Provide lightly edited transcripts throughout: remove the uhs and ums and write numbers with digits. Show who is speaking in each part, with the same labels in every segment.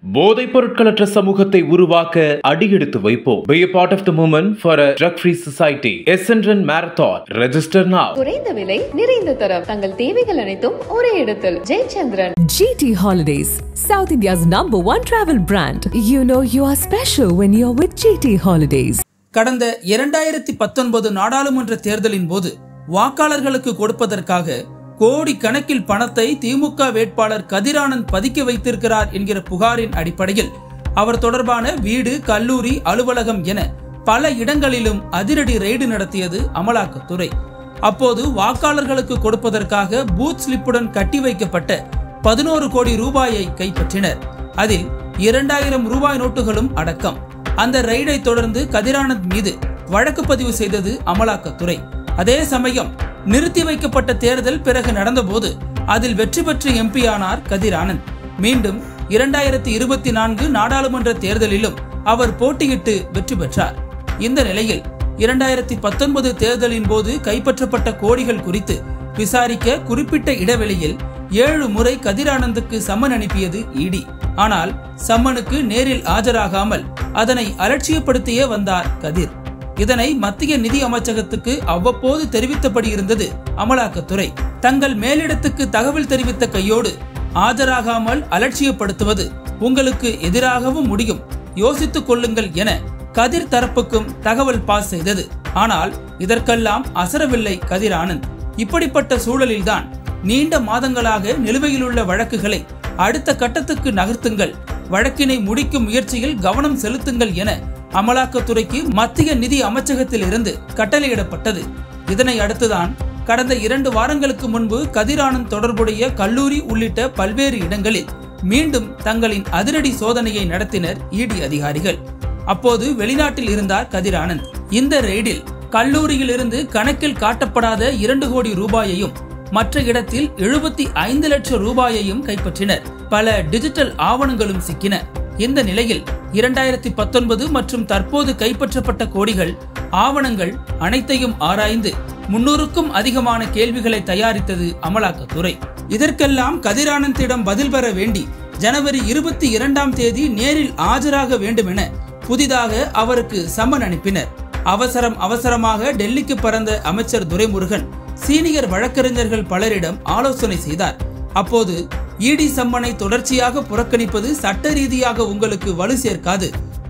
Speaker 1: போதைப் பொருட்களற்ற சமூகத்தை உருவாக்க அடியெடுத்து வைப்போம். Be a part of the movement for a drug-free society. Essendon Marathon. Register now.
Speaker 2: குறைந்த விலை, நிறைந்த தரம். தங்கள் தேவைகள் அனைத்தும் ஒரே இடத்தில். Jayachandran.
Speaker 3: GT Holidays, South India's #1 travel brand. You know you are special when you're with GT Holidays.
Speaker 4: கடந்த 2019 நாடாளுமன்ற தேர்தலின் போது வாக்காளர்களுக்கு கொடுப்பதற்காக கோடி கணக்கில் பணத்தை திமுக வேட்பாளர் கதிர் ஆனந்த் பதுக்கி வைத்திருக்கிறார் என்கிற புகாரின் அடிப்படையில் அவர் தொடர்பான வீடு, கல்லூரி, அலுவலகம் என பல இடங்களிலும் அதிரடி ரெய்டு நடத்தியது அமலாக்கத்துறை. அப்போது வாக்காளர்களுக்கு கொடுப்பதற்காக பூத் ஸ்லிப்புடன் கட்டி வைக்கப்பட்ட 11 கோடி ரூபாயை கைப்பற்றினர். அதில் 2000 ரூபாய் நோட்டுகளும் அடக்கம். அந்த ரெய்டை தொடர்ந்து கதிர் ஆனந்த் மீது வழக்கு பதிவு செய்தது அமலாக்கத்துறை. அதே சமயம் நிறுத்தி வைக்கப்பட்ட தேர்தல் பிறகு நடந்தபோது அதில் வெற்றி பெற்று எம்பி ஆனார் கதிர் ஆனந்த். மீண்டும் 2024 நாடாளுமன்ற தேர்தலிலும் அவர் போட்டியிட்டு வெற்றி பெற்றார். இந்த நிலையில் 2019 தேர்தலின் போது கைப்பற்றப்பட்ட கோடிகள் குறித்து விசாரிக்க குறிப்பிட்ட இடைவெளியில் 7 முறை கதிர் ஆனந்துக்கு சம்மன் அனுப்பியது இடி. ஆனால் சம்மனுக்கு நேரில் ஆஜராகாமல் அதனை அலட்சியப்படுத்தியே வந்தார் கதிர். இதனை மத்திய நிதி அமைச்சகத்துக்கு அவ்வப்போது தெரிவித்தபடி இருந்தது அமலாக்கத்துறை. தங்கள் மேலிடத்துக்கு தகவல் தெரிவித்த கையோடு ஆஜராகாமல் அலட்சியப்படுத்துவது உங்களுக்கு எதிராகவும் முடியும், யோசித்துக் கொள்ளுங்கள் என கதிர் தரப்புக்கும் தகவல் பாஸ் செய்தது. ஆனால் இதற்கெல்லாம் அசரவில்லை கதிர் ஆனந்த். இப்படிப்பட்ட சூழலில்தான் நீண்ட மாதங்களாக நிலுவையில் உள்ள வழக்குகளை அடுத்த கட்டத்துக்கு நகர்த்துங்கள், வழக்கினை முடிக்கும் முயற்சியில் கவனம் செலுத்துங்கள் என அமலாக்கத்துறைக்கு மத்திய நிதி அமைச்சகத்தில் இருந்து கட்டளையிடப்பட்டது. இதனை அடுத்துதான் கடந்த 2 வாரங்களுக்கு முன்பு கதிர் ஆனந்த் தொடர்புடைய கல்லூரி உள்ளிட்ட பல்வேறு இடங்களில் மீண்டும் தங்களின் அதிரடி சோதனையை நடத்தினர் இடி அதிகாரிகள். அப்போது வெளிநாட்டில் இருந்தார் கதிர் ஆனந்த். இந்த ரெய்டில் கல்லூரியில் இருந்து கணக்கில் காட்டப்படாத 2 கோடி ரூபாயையும் மற்ற இடத்தில் 75 லட்சம் ரூபாயையும் கைப்பற்றினர். பல டிஜிட்டல் ஆவணங்களும் சிக்கின. இந்த நிலையில் 2019 மற்றும் தற்போது கைப்பற்றப்பட்ட கோடிகள், ஆவணங்கள் அனைத்தையும் ஆராய்ந்து 300க்கும் அதிகமான கேள்விகளை தயாரித்தது அமலாக்கத்துறை. இதற்கெல்லாம் கதிர் ஆனந்திடம் பதில் பெற வேண்டி ஜனவரி 22ஆம் தேதி நேரில் ஆஜராக வேண்டும் என புதிதாக அவருக்கு சம்மன் அனுப்பினர். அவசரமாக டெல்லிக்கு பறந்த அமைச்சர் துரைமுருகன் சீனியர் வழக்கறிஞர்கள் பலரிடம் ஆலோசனை செய்தார். அப்போது இடி சம்மனை தொடர்ச்சியாக புறக்கணிப்பது சட்ட ரீதியாக உங்களுக்கு வலு சேர்க்காது,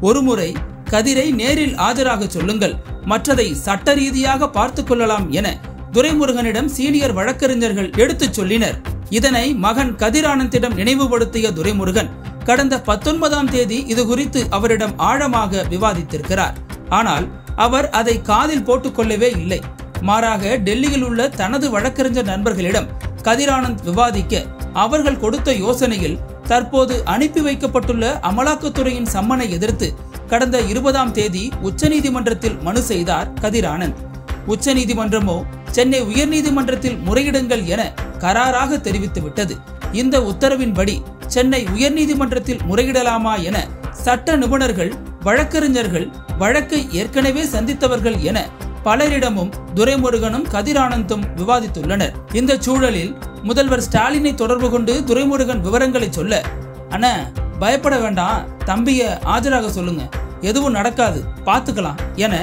Speaker 4: ஒருமுறை கதிரை நேரில் ஆஜராக சொல்லுங்கள், மற்றதை சட்ட ரீதியாக பார்த்து கொள்ளலாம் என துரைமுருகனிடம் சீனியர் வழக்கறிஞர்கள் எடுத்துச் சொல்லினர். இதனை மகன் கதிர் ஆனந்திடம் நினைவுபடுத்திய துரைமுருகன் கடந்த 19ஆம் தேதி இது குறித்து அவரிடம் ஆழமாக விவாதித்திருக்கிறார். ஆனால் அவர் அதை காதில் போட்டுக்கொள்ளவே இல்லை. மாறாக டெல்லியில் உள்ள தனது வழக்கறிஞர் நண்பர்களிடம் கதிர் ஆனந்த் விவாதிக்க அவர்கள் கொடுத்த யோசனையில் தற்போது அனுப்பி வைக்கப்பட்டுள்ள அமலாக்கத்துறையின் சம்மனை எதிர்த்து கடந்த 20ஆம் தேதி உச்சநீதிமன்றத்தில் மனு செய்தார் கதிர் ஆனந்த். உச்சநீதிமன்றமோ சென்னை உயர்நீதிமன்றத்தில் முறையிடுங்கள் என கராராக தெரிவித்துவிட்டது. இந்த உத்தரவின்படி சென்னை உயர்நீதிமன்றத்தில் முறையிடலாமா என சட்ட நிபுணர்கள், வழக்கறிஞர்கள், வழக்கை ஏற்கனவே சந்தித்தவர்கள் என பலரிடமும் துரைமுருகனும் கதிர் ஆனந்தும் விவாதித்துள்ளனர். இந்த சூழலில் முதல்வர் ஸ்டாலினை தொடர்பு கொண்டு துரைமுருகன் விவரங்களை சொல்ல, அண்ணா பயப்பட வேண்டாம், தம்பிய ஆஜராக சொல்லுங்க, எதுவும் நடக்காது, பார்த்துக்கலாம் என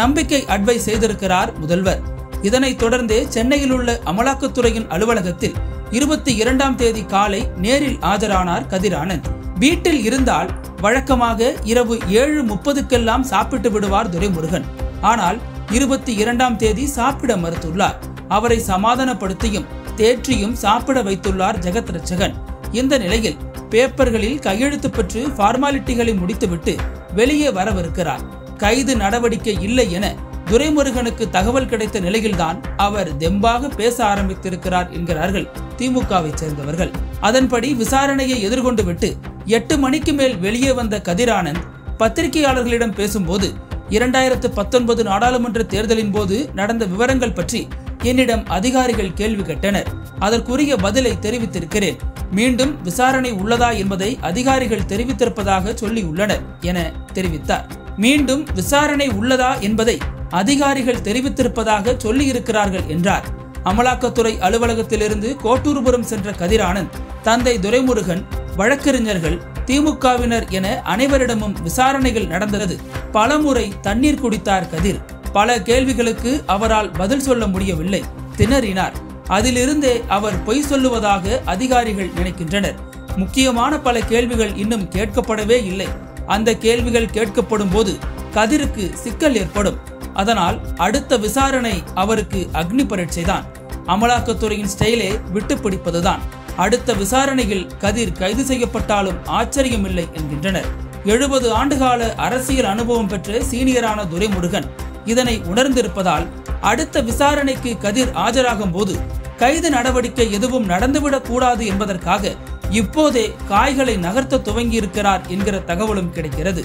Speaker 4: நம்பிக்கை அட்வைஸ் செய்திருக்கிறார் முதல்வர். இதனைத் தொடர்ந்தே சென்னையில் உள்ள அமலாக்கத்துறையின் அலுவலகத்தில் 22ஆம் தேதி காலை நேரில் ஆஜரானார் கதிர் ஆனந்த். வீட்டில் இருந்தால் வழக்கமாக இரவு 7:30க்கெல்லாம் சாப்பிட்டு விடுவார் துரைமுருகன். ஆனால் 22ஆம் தேதி சாப்பிட மறுத்துள்ளார். அவரை சமாதானப்படுத்தியும் தேற்றியும் சாப்பிட வைத்துள்ளார் ஜெகத் ரட்சகன். இந்த நிலையில் பேப்பர்களில் கையெழுத்து பெற்று ஃபார்மாலிட்டிகளை முடித்துவிட்டு வெளியே வரவிருக்கிறார். கைது நடவடிக்கை இல்லை என துரைமுருகனுக்கு தகவல் கிடைத்த நிலையில்தான் அவர் தெம்பாக பேச ஆரம்பித்திருக்கிறார் என்கிறார்கள் திமுகவை சேர்ந்தவர்கள். அதன்படி விசாரணையை எதிர்கொண்டு விட்டு 8 மணிக்கு மேல் வெளியே வந்த கதிர் ஆனந்த் பத்திரிகையாளர்களிடம் பேசும்போது 2019 நாடாளுமன்ற தேர்தலின் போது நடந்த விவரங்கள் பற்றி என்னிடம் அதிகாரிகள் கேள்வி கேட்டனர். அதற்குரிய பதிலை தெரிவித்திருக்கிறேன். மீண்டும் விசாரணை உள்ளதா என்பதை அதிகாரிகள் தெரிவித்திருப்பதாக சொல்லியுள்ளனர் என தெரிவித்தார். மீண்டும் விசாரணை உள்ளதா என்பதை அதிகாரிகள் தெரிவித்திருப்பதாக சொல்லியிருக்கிறார்கள் என்றார். அமலாக்கத்துறை அலுவலகத்திலிருந்து கோட்டூர்புரம் சென்ற கதிர் ஆனந்த் தந்தை துரைமுருகன், வழக்கறிஞர்கள், திமுகவினர் என அனைவரிடமும் விசாரணைகள் நடந்தது. பலமுறை தண்ணீர் குடித்தார் கதிர். பல கேள்விகளுக்கு அவரால் பதில் சொல்ல முடியவில்லை, திணறினார். அதிலிருந்தே அவர் பொய் சொல்லுவதாக அதிகாரிகள் நினைக்கின்றனர். முக்கியமான பல கேள்விகள் இன்னும் கேட்கப்படவே இல்லை. அந்த கேள்விகள் கேட்கப்படும் போது கதிருக்கு சிக்கல் ஏற்படும். அதனால் அடுத்த விசாரணை அவருக்கு அக்னி பரீட்சை தான். அமலாக்கத்துறையின் ஸ்டைலே விட்டு பிடிப்பதுதான். அடுத்த விசாரணையில் கதிர் கைது செய்யப்பட்டாலும் ஆச்சரியமில்லை என்கின்றனர். 70 ஆண்டுகால அரசியல் அனுபவம் பெற்ற சீனியரான துரைமுருகன் இதனை உணர்ந்திருப்பதால் அடுத்த விசாரணைக்கு கதிர் ஆஜராகும் போது கைது நடவடிக்கை எதுவும் நடந்துவிடக் கூடாது என்பதற்காக இப்போதே காய்களை நகர்த்த துவங்கி இருக்கிறார் என்கிற தகவலும் கிடைக்கிறது.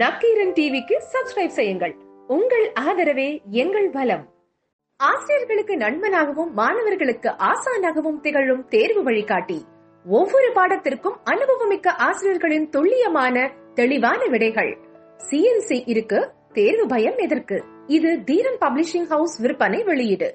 Speaker 5: நக்கீரன் டிவிக்கு சப்ஸ்கிரைப் செய்யுங்கள். உங்கள் ஆதரவே எங்கள் பலம். ஆசிரியர்களுக்கு நண்பனாகவும் மாணவர்களுக்கு ஆசானாகவும் திகழும் தேர்வு வழிகாட்டி. ஒவ்வொரு பாடத்திற்கும் அனுபவமிக்க ஆசிரியர்களின் துல்லியமான தெளிவான விடைகள். CNC இருக்கு, தேர்வு பயம் எதற்கு? இது தீரன் பப்ளிஷிங் ஹவுஸ் விற்பனை வெளியீடு.